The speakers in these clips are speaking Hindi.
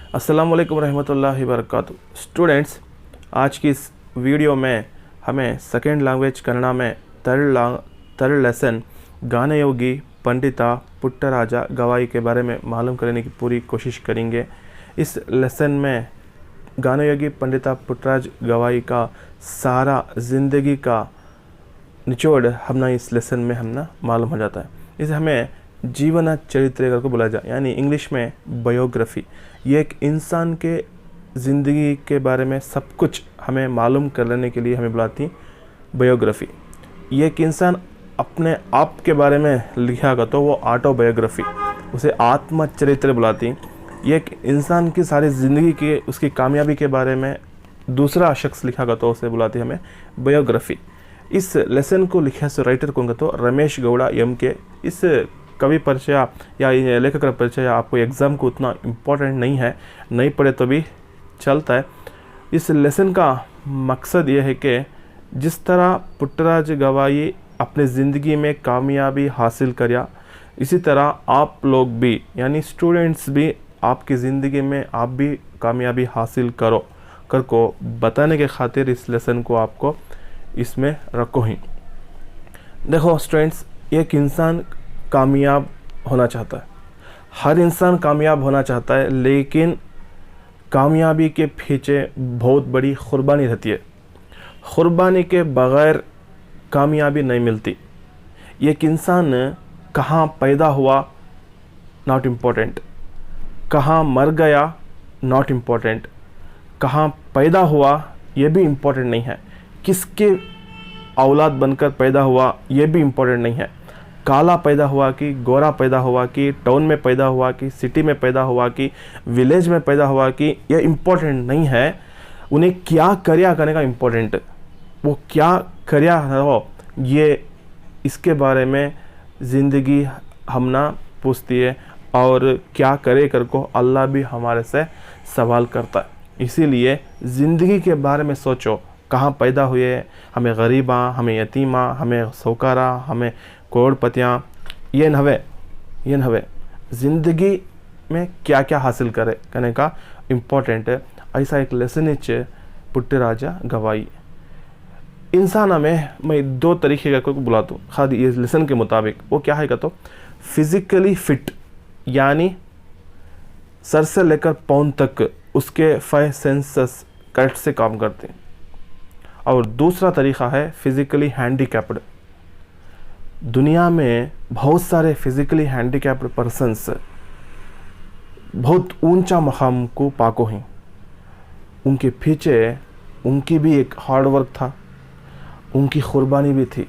अस्सलाम वालेकुम रहमतुल्लाहि वबरकातुहू। स्टूडेंट्स, आज की इस वीडियो में हमें सेकेंड लैंग्वेज कन्नड़ा में थर्ड लेसन गानयोगी पंडिता पुट्टराजा गवाई के बारे में मालूम करने की पूरी कोशिश करेंगे। इस लेसन में गानयोगी पंडिता पुट्टराज गवाई का सारा ज़िंदगी का निचोड़ हमना इस लेसन में हमना मालूम हो जाता है। इसे हमें जीवन चरित्र को बोला जाए, यानी इंग्लिश में बायोग्राफी। ये एक इंसान के ज़िंदगी के बारे में सब कुछ हमें मालूम कर लेने के लिए हमें बुलाती बायोग्राफी। ये एक इंसान अपने आप के बारे में लिखा का तो वो ऑटोबायोग्राफी, उसे आत्मचरित्र बुलाती। ये एक इंसान की सारी ज़िंदगी के उसकी कामयाबी के बारे में दूसरा शख्स लिखा का तो उसे बुलाती हमें बायोग्राफी। इस लेसन को लिखा से राइटर कौन का तो रमेश गौड़ा एम के। इस कवि परिचय या लेखक का परिचय आपको एग्ज़ाम को उतना इम्पोर्टेंट नहीं है, नहीं पढ़े तो भी चलता है। इस लेसन का मकसद ये है कि जिस तरह पुट्टराज गवाई अपने ज़िंदगी में कामयाबी हासिल करिया, इसी तरह आप लोग भी यानी स्टूडेंट्स भी आपकी ज़िंदगी में आप भी कामयाबी हासिल कर को बताने के खातिर इस लेसन को आपको इसमें रखो ही। देखो स्टूडेंट्स, एक इंसान कामयाब होना चाहता है, हर इंसान कामयाब होना चाहता है, लेकिन कामयाबी के पीछे बहुत बड़ी कुर्बानी रहती है। कुर्बानी के बग़ैर कामयाबी नहीं मिलती। एक इंसान कहाँ पैदा हुआ नॉट इम्पोर्टेंट, कहाँ मर गया नॉट इम्पोर्टेंट, कहाँ पैदा हुआ ये भी इम्पोर्टेंट नहीं है, किसके औलाद बनकर पैदा हुआ ये भी इम्पोर्टेंट नहीं है, काला पैदा हुआ कि गोरा पैदा हुआ कि टाउन में पैदा हुआ कि सिटी में पैदा हुआ कि विलेज में पैदा हुआ कि ये इम्पोर्टेंट नहीं है। उन्हें क्या करिया करने का इम्पोर्टेंट, वो क्या करिया हो ये इसके बारे में ज़िंदगी हमना पूछती है, और क्या करे कर को अल्लाह भी हमारे से सवाल करता है। इसीलिए ज़िंदगी के बारे में सोचो, कहाँ पैदा हुए, हमें गरीबा, हमें यतीमा, हमें सौकारा, हमें करोड़पतियाँ, ये नवे ज़िंदगी में क्या क्या हासिल करने का इम्पोर्टेंट है। ऐसा एक लेसन है पुट्टराजा गवाई। इंसान में मैं दो तरीके का बुलाता हूँ खाली ये लेसन के मुताबिक। वो क्या है का तो फिज़िकली फिट, यानी सर से लेकर पाँव तक उसके 5 सेंसेस करेक्ट से काम करते हैं। और दूसरा तरीक़ा है फिज़िकली हैंडीकैप्ड। दुनिया में बहुत सारे फिज़िकली हैंडीकैप्ड पर्सन्स बहुत ऊंचा मकाम को पाको हैं। उनके पीछे उनकी भी एक हार्ड वर्क था, उनकी कुर्बानी भी थी।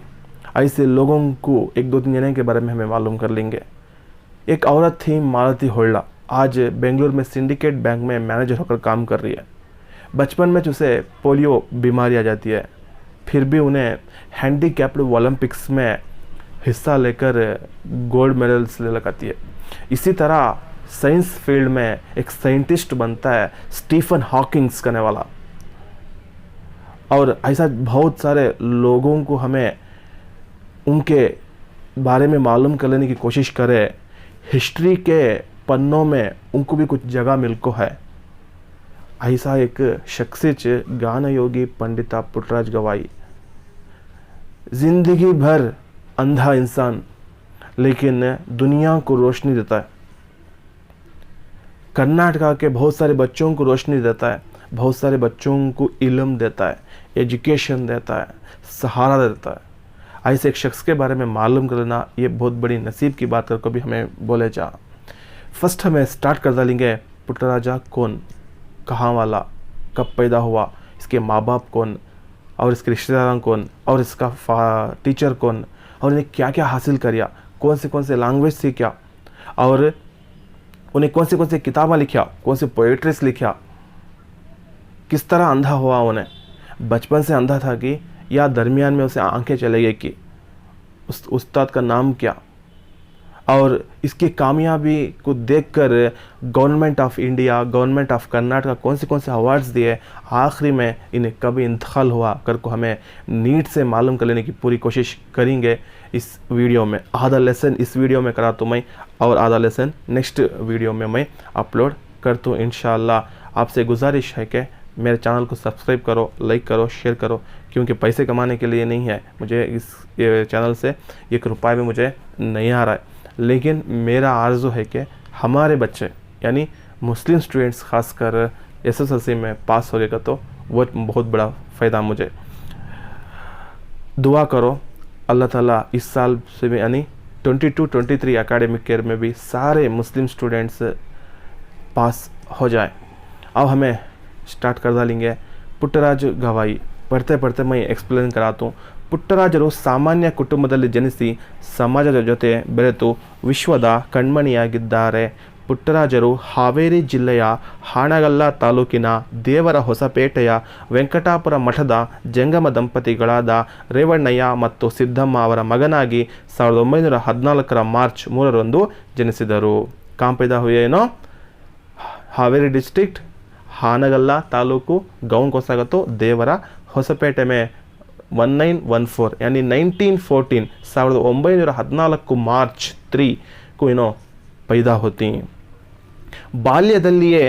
ऐसे लोगों को एक दो तीन जने के बारे में हमें मालूम कर लेंगे। एक औरत थी मालती होल्डा, आज बेंगलुरु में सिंडिकेट बैंक में मैनेजर होकर काम कर रही है। बचपन में उसे पोलियो बीमारी आ जाती है, फिर भी उन्हें हैंडीकैप्ड ओलंपिक्स में हिस्सा लेकर गोल्ड मेडल्स ले लगाती है। इसी तरह साइंस फील्ड में एक साइंटिस्ट बनता है स्टीफन हॉकिंग्स करने वाला। और ऐसा बहुत सारे लोगों को हमें उनके बारे में मालूम कर लेने की कोशिश करें। हिस्ट्री के पन्नों में उनको भी कुछ जगह मिलको है। ऐसा एक शख्सियत गानयोगी पंडिता पुट्टराज गवाई। जिंदगी भर अंधा इंसान, लेकिन दुनिया को रोशनी देता है। कर्नाटका के बहुत सारे बच्चों को रोशनी देता है, बहुत सारे बच्चों को इल्म देता है, एजुकेशन देता है, सहारा देता है। ऐसे एक शख्स के बारे में मालूम करना ये बहुत बड़ी नसीब की बात करके भी हमें बोले जा। फर्स्ट हमें स्टार्ट कर डालेंगे पुट्टराजा कौन, कहाँ वाला, कब पैदा हुआ, इसके माँ बाप कौन, और इसके रिश्तेदार कौन, और इसका टीचर कौन, और उन्हें क्या क्या हासिल किया, कौन से लैंग्वेज सीखा, और उन्हें कौन से किताबें लिखा, कौन से पोएट्रीज लिखा, किस तरह अंधा हुआ, उन्हें बचपन से अंधा था कि या दरमियान में उसे आंखें चले गई कि उस्ताद का नाम क्या, और इसकी कामयाबी को देखकर government of India, government of Karnataka कौन से अवार्ड्स दिए, आखिरी में इन्हें कभी इंतकाल हुआ कर को हमें नीट से मालूम कर लेने की पूरी कोशिश करेंगे इस वीडियो में। आधा लेसन इस वीडियो में करा तो मैं, और आधा लेसन नेक्स्ट वीडियो में मैं अपलोड करता हूँ इंशाअल्लाह। आपसे गुजारिश है कि मेरे चैनल को सब्सक्राइब करो, लाइक करो, शेयर करो, क्योंकि पैसे कमाने के लिए नहीं है, मुझे इस चैनल से 1 रुपये भी मुझे नहीं आ रहा है, लेकिन मेरा आरज़ू है कि हमारे बच्चे यानी मुस्लिम स्टूडेंट्स खासकर SSLC में पास हो गएगा तो वो बहुत बड़ा फ़ायदा मुझे। दुआ करो अल्लाह ताला इस साल से भी यानी 22-23 एकेडमिक ईयर में भी सारे मुस्लिम स्टूडेंट्स पास हो जाए। अब हमें स्टार्ट कर डालेंगे ಪುಟ್ಟರಾಜ ಗವಾಯಿ। ಪಡ್ತೆ ಪಡ್ತೆ ಮೈ ಎಕ್ಸ್ಪ್ಲೇನ್ कराता हूँ। ಪುಟ್ಟರಾಜರು ಸಾಮಾನ್ಯ ಕುಟುಂಬದಲ್ಲಿ ಜನಿಸಿ ಸಮಾಜದ ಜೊತೆ ಬೆರೆತು ವಿಶ್ವದ ಕಣ್ಮಣಿಯಾಗಿದ್ದಾರೆ. ಪುಟ್ಟರಾಜರು ಹಾವೇರಿ ಜಿಲ್ಲೆಯ ಹಾನಗಲ್ಲ ತಾಲೂಕಿನ ದೇವರ ಹೊಸಪೇಟೆಯ ವೆಂಕಟಾಪುರ ಮಠದ ಜಂಗಮ ದಂಪತಿಗಳಾದ ರೇವಣ್ಣಯ್ಯ ಮತ್ತು ಸಿದ್ದಮ್ಮ ಅವರ ಮಗನಾಗಿ 1914 ಮಾರ್ಚ್ 3ರಂದು ಜನಿಸಿದರು. ಕಾಂಪೈದ ಹುಯೇನೋ ಹಾವೇರಿ डिस्ट्रिक्ट हानगल्ला तालूकु गाँव कोसागा तो देवरा ಹೊಸಪೇಟೆ में 1914 यानी 1914 1914 ಮಾರ್ಚ್ 3 को ಏನೋ पैदा होती। ಬಾಲ್ಯದಲ್ಲಿಯೇ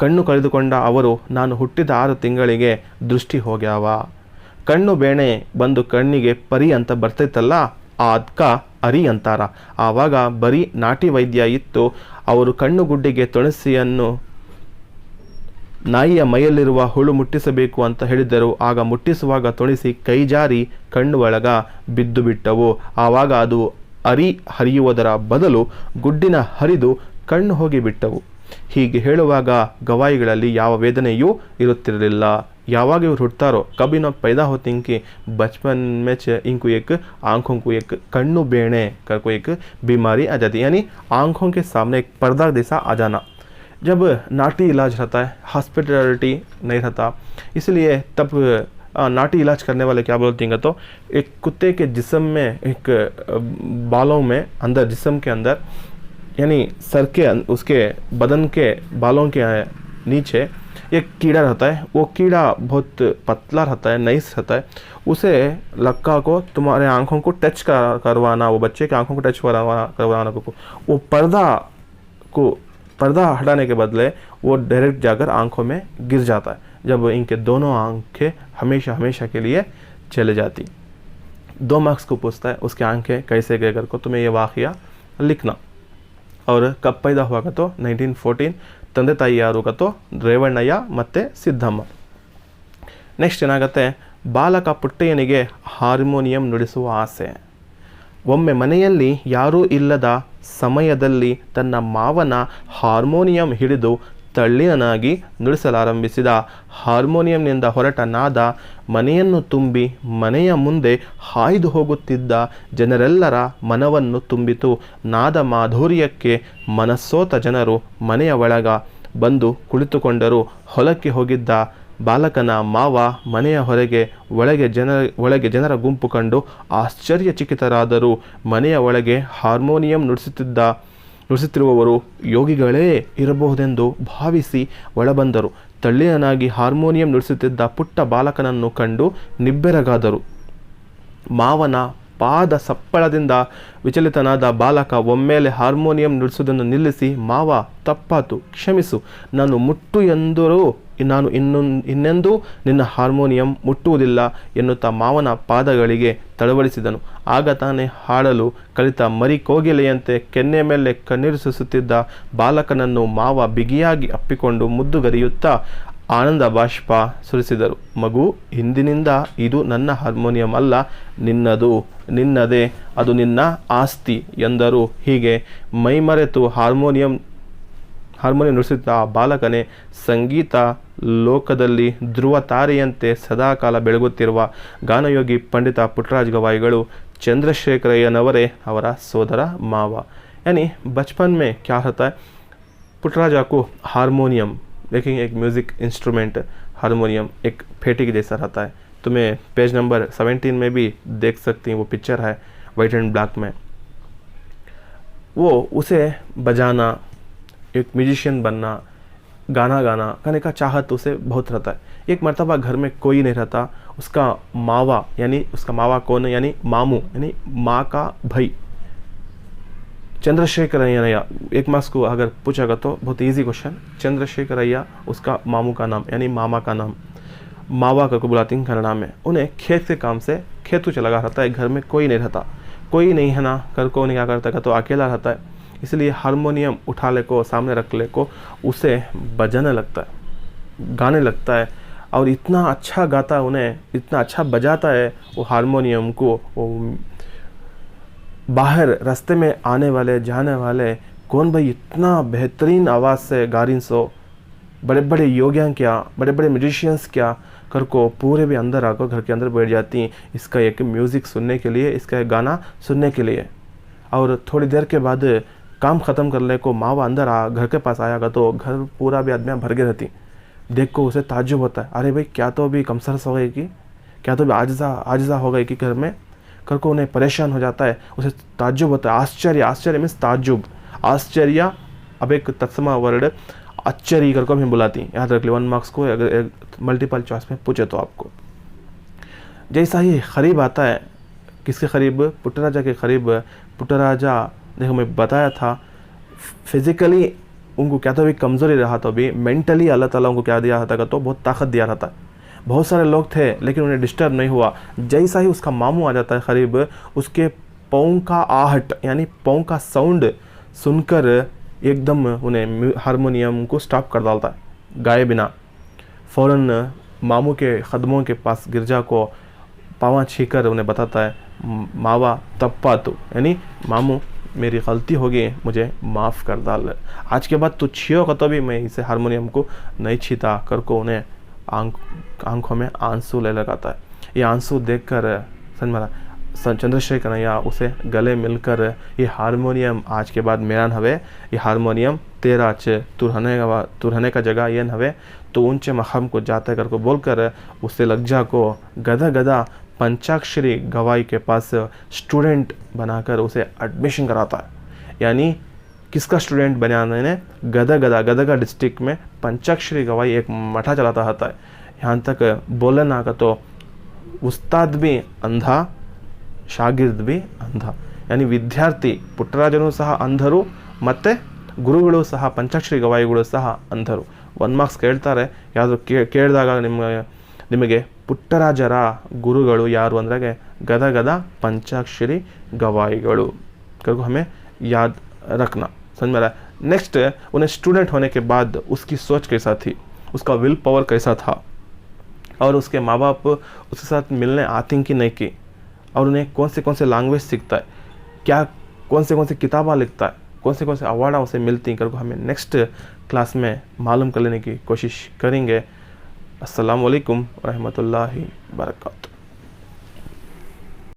ಕಣ್ಣು ಕಳೆದುಕೊಂಡ ಅವರು ನಾನು ಹುಟ್ಟಿದ 6 ತಿಂಗಳಿಗೆ ದೃಷ್ಟಿ ಹೋಗ್ಯಾವ. ಕಣ್ಣು ಬೇಣೆ ಬಂದು ಕಣ್ಣಿಗೆ ಪರಿ ಅಂತ ಬರ್ತಿತ್ತಲ್ಲ, ಅದಕ್ಕ ಅರಿ ಅಂತಾರ. ಆವಾಗ ಬರೀ ನಾಟಿ ವೈದ್ಯ ಇತ್ತು. ಅವರು ಕಣ್ಣು ಗುಡ್ಡಿಗೆ ತುಳಸಿಯನ್ನು ನಾಯಿಯ ಮೈಯಲ್ಲಿರುವ ಹುಳು ಮುಟ್ಟಿಸಬೇಕು ಅಂತ ಹೇಳಿದರು. ಆಗ ಮುಟ್ಟಿಸುವಾಗ ತುಳಸಿ ಕೈಜಾರಿ ಕಣ್ಣು ಒಳಗ ಬಿದ್ದು ಬಿಟ್ಟವು. ಆವಾಗ ಅದು ಅರಿ ಹರಿಯುವುದರ ಬದಲು ಗುಡ್ಡಿನ ಹರಿದು ಕಣ್ಣು ಹೋಗಿ ಬಿಟ್ಟವು. ಹೀಗೆ ಹೇಳುವಾಗ ಗವಾಯಿಗಳಲ್ಲಿ ಯಾವ ವೇದನೆಯೂ ಇರುತ್ತಿರಲಿಲ್ಲ. यावाग इवर हुट्तारो कभी न पैदा होते इनके बचपन में इनको एक आँखों को एक कन्नु बेणे कर को एक बीमारी आ जाती है, यानी आँखों के सामने एक पर्दा जैसा आ जाना। जब नाटी इलाज रहता है, हॉस्पिटलिटी नहीं रहता, इसलिए तब नाटी इलाज करने वाले क्या बोलते हैं तो एक कुत्ते के जिस्म में एक बालों में अंदर जिस्म के अंदर यानी सर के उसके बदन के बालों के नीचे एक कीड़ा रहता है। वो कीड़ा बहुत पतला रहता है, नाइस रहता है। उसे लक्का को तुम्हारे आँखों को टच करवाना, वो बच्चे के आँखों को टच करवाना को वो पर्दा हटाने के बदले वो डायरेक्ट जाकर आँखों में गिर जाता है, जब इनके दोनों आँखें हमेशा हमेशा के लिए चले जाती। 2 मार्क्स को पूछता है उसके आँखें कैसे गए कर को तुम्हें ये वाक़या लिखना। और कब पैदा हुआ का तो 1914, ತಂದೆ ತಾಯಿ ಯಾರು ಕತ್ತೋ ರೇವಣ್ಣಯ್ಯ ಮತ್ತು ಸಿದ್ದಮ್ಮ. ನೆಕ್ಸ್ಟ್ ಏನಾಗುತ್ತೆ, ಬಾಲಕ ಪುಟ್ಟಯ್ಯನಿಗೆ ಹಾರ್ಮೋನಿಯಂ ನುಡಿಸುವ ಆಸೆ. ಒಮ್ಮೆ ಮನೆಯಲ್ಲಿ ಯಾರೂ ಇಲ್ಲದ ಸಮಯದಲ್ಲಿ ತನ್ನ ಮಾವನ ಹಾರ್ಮೋನಿಯಂ ಹಿಡಿದು ತಳ್ಳಿನಾಗಿ ನುಡಿಸಲಾರಂಭಿಸಿದ. ಹಾರ್ಮೋನಿಯಂನಿಂದ ಹೊರಟ ನಾದ ಮನೆಯನ್ನು ತುಂಬಿ ಮನೆಯ ಮುಂದೆ ಹಾಯ್ದು ಹೋಗುತ್ತಿದ್ದ ಜನರೆಲ್ಲರ ಮನವನ್ನು ತುಂಬಿತು. ನಾದ ಮಾಧುರ್ಯಕ್ಕೆ ಮನಸ್ಸೋತ ಜನರು ಮನೆಯ ಒಳಗ ಬಂದು ಕುಳಿತುಕೊಂಡರು. ಹೊಲಕ್ಕೆ ಹೋಗಿದ್ದ ಬಾಲಕನ ಮಾವ ಮನೆಯ ಒಳಗೆ ಜನರ ಗುಂಪು ಕಂಡು ಆಶ್ಚರ್ಯಚಕಿತರಾದರು. ಮನೆಯ ಒಳಗೆ ಹಾರ್ಮೋನಿಯಂ ನುಡಿಸುತ್ತಿರುವವರು ಯೋಗಿಗಳೇ ಇರಬಹುದೆಂದು ಭಾವಿಸಿ ಒಳಬಂದರು. ತಳ್ಳಿಯನಾಗಿ ಹಾರ್ಮೋನಿಯಂ ನುಡಿಸುತ್ತಿದ್ದ ಪುಟ್ಟ ಬಾಲಕನನ್ನು ಕಂಡು ನಿಬ್ಬೆರಗಾದರು. ಮಾವನ ಪಾದ ಸಪ್ಪಳದಿಂದ ವಿಚಲಿತನಾದ ಬಾಲಕ ಒಮ್ಮೆಲೆ ಹಾರ್ಮೋನಿಯಂ ನುಡಿಸುವುದನ್ನು ನಿಲ್ಲಿಸಿ, ಮಾವ ತಪ್ಪಾತು, ಕ್ಷಮಿಸು, ನಾನು ಇನ್ನೆಂದೂ ನಿನ್ನ ಹಾರ್ಮೋನಿಯಂ ಮುಟ್ಟುವುದಿಲ್ಲ ಎನ್ನುತ್ತಾ ಮಾವನ ಪಾದಗಳಿಗೆ ತಳವಳಿಸಿದನು. ಆಗ ತಾನೇ ಹಾಡಲು ಕಲಿತ ಮರಿ ಕೋಗಿಲೆಯಂತೆ ಕೆನ್ನೆ ಮೇಲೆ ಕಣ್ಣೀರು ಸುರಿಸುತ್ತಿದ್ದ ಬಾಲಕನನ್ನು ಮಾವ ಬಿಗಿಯಾಗಿ ಅಪ್ಪಿಕೊಂಡು ಮುದ್ದುಗರಿಯುತ್ತಾ ಆನಂದ ಬಾಷ್ಪ ಸುರಿಸಿದರು. ಮಗು, ಇಂದಿನಿಂದ ಇದು ನನ್ನ ಹಾರ್ಮೋನಿಯಂ ಅಲ್ಲ, ನಿನ್ನದೇ, ಅದು ನಿನ್ನ ಆಸ್ತಿ ಎಂದರು. ಹೀಗೆ ಮೈಮರೆತು ಹಾರ್ಮೋನಿಯಂ ನುಡಿಸುತ್ತಾ ಆ ಬಾಲಕನೇ ಸಂಗೀತ ಲೋಕದಲ್ಲಿ ಧ್ರುವ ತಾರೆಯಂತೆ ಸದಾಕಾಲ ಬೆಳಗುತ್ತಿರುವ ಗಾನಯೋಗಿ ಪಂಡಿತ ಪುಟ್ಟರಾಜ ಗವಾಯಿಗಳು ಚಂದ್ರಶೇಖರಯ್ಯನವರೇ ಅವರ ಸೋದರ ಮಾವ. यानी बचपन में क्या होता है, पुट्टराज को हारमोनियम लेकिन एक म्यूज़िक इंस्ट्रूमेंट हारमोनियम एक फेटी के जैसा रहता है। तुम्हें पेज नंबर 17 में भी देख सकती हैं, वो पिक्चर है वाइट एंड ब्लैक में। वो उसे बजाना, एक म्यूजिशियन बनना, गाना गाने का चाहत उसे बहुत रहता है। एक मर्तबा घर में कोई नहीं रहता, उसका मावा यानी उसका मावा कौन है, यानी मामू यानी माँ का भाई चंद्रशेखर अय्या, 1 मार्क्स को अगर पूछेगा तो बहुत इजी क्वेश्चन। चंद्रशेखर अय्या उसका मामू का नाम यानी मामा का नाम, मावा करके बुलाती हैं कन्नड़ा में। उन्हें खेत के काम से खेतों चला रहता है, घर में कोई नहीं रहता, कोई नहीं है ना, कर को नहीं क्या करता है तो अकेला रहता है, इसलिए हारमोनियम उठा ले को सामने रख ले को उसे बजाने लगता है, गाने लगता है। और इतना अच्छा गाता है, उन्हें इतना अच्छा बजाता है वो हारमोनियम को। वो बाहर रास्ते में आने वाले जाने वाले कौन भाई इतना बेहतरीन आवाज़ से गा रही सो, बड़े बड़े योगियाँ क्या, बड़े बड़े म्यूजिशियंस क्या कर को पूरे भी अंदर आकर घर के अंदर बैठ जाती हैं इसका एक म्यूज़िक सुनने के लिए, इसका एक गाना सुनने के लिए। और थोड़ी देर के बाद काम ख़त्म करने को मावा अंदर घर के पास आएगा तो घर पूरा भी आदमियाँ भर के रहती। देख को उसे ताज्जुब होता है, अरे भाई क्या तो अभी कमसरस हो गई कि, क्या तो अभी आजिज़ा हो गई कि घर में, कर को उन्हें परेशान हो जाता है। उसे ताज्जुब होता है, आश्चर्य मीन्स ताज्जुब, आश्चर्य अब एक तत्समा वर्ड आश्चर्य कर को भी बुलाती, याद रख ली 1 मार्क्स को अगर मल्टीपल चॉइस में पूछे तो आपको। जैसा ही करीब आता है, किसके करीब, पुट्टराजा के करीब। पुट्टराजा देखो मैं बताया था फिजिकली उनको क्या तो भी कमज़ोरी रहा तो भी मेंटली अल्लाह ताला उनको क्या दिया था तो बहुत ताकत दिया रहता है। बहुत सारे लोग थे लेकिन उन्हें डिस्टर्ब नहीं हुआ। जैसा ही उसका मामू आ जाता है करीब, उसके पाँव का आहट यानी पाँव का साउंड सुनकर एकदम उन्हें हारमोनियम को स्टॉप कर डालता है गाए बिना। फ़ौरन मामू के कदमों के पास गिर जा को पाँव छीकर उन्हें बताता है, मावा तप्पा तो यानी मामू मेरी गलती हो गई, मुझे माफ़ कर डाल, आज के बाद तू छियो का तो भी मैं इसे हारमोनियम को नहीं छीता कर को उन्हें आंखों में आंसू ले लगाता है। ये आंसू देखकर समझ चंद्रशेखर अय्या उसे गले मिलकर, ये हारमोनियम आज के बाद मेरा न हवे, ये हारमोनियम तेरा च तू रहने का जगह ये न हवे, तो ऊंचे मकाम को जाते कर को बोलकर उसे लज्जा को गधा गधा पंचाक्षरी गवाई के पास स्टूडेंट बनाकर उसे एडमिशन कराता है। यानी किसका स्टूडेंट बनाने ने, गदगा डिस्ट्रिक्ट में पंचाक्षरी गवाई एक मठा चलाता रहता है। यहाँ तक बोले ना का तो उस्ताद भी अंधा, शागिर्द भी अंधा, यानी विद्यार्थी पुट्टराजनु सह अंधರು ಮತ್ತೆ ಗುರುಗಳು ಸಹ पंचाक्षरी ಗವಾಯಿಗಳು ಸಹ ಅಂಧರು। 1 ಮಾರ್ಕ್ಸ್ ಕೇಳ್ತಾರೆ, ಯಾರು ಕೇಳಿದಾಗ ನಿಮಗೆ ಪುಟ್ಟರಾಜರ ಗುರುಗಳು ಯಾರು ಅಂದ್ರೆ ಗದಗದ पंचाक्षरी गवाईಗಳು करको हमें याद रखना, समझ में आ रहा है। नेक्स्ट, उन्हें स्टूडेंट होने के बाद उसकी सोच कैसा थी, उसका विल पावर कैसा था, और उसके माँ बाप उसके साथ मिलने आती कि नहीं की, और उन्हें कौन से लैंग्वेज सीखता है, क्या कौन से किताबा लिखता है, कौन से अवार्ड उसे मिलती हैं करको हमें नेक्स्ट क्लास में मालूम कर लेने की कोशिश करेंगे। अस्सलाम वालेकुम रहमतुल्लाहि बरकातहू।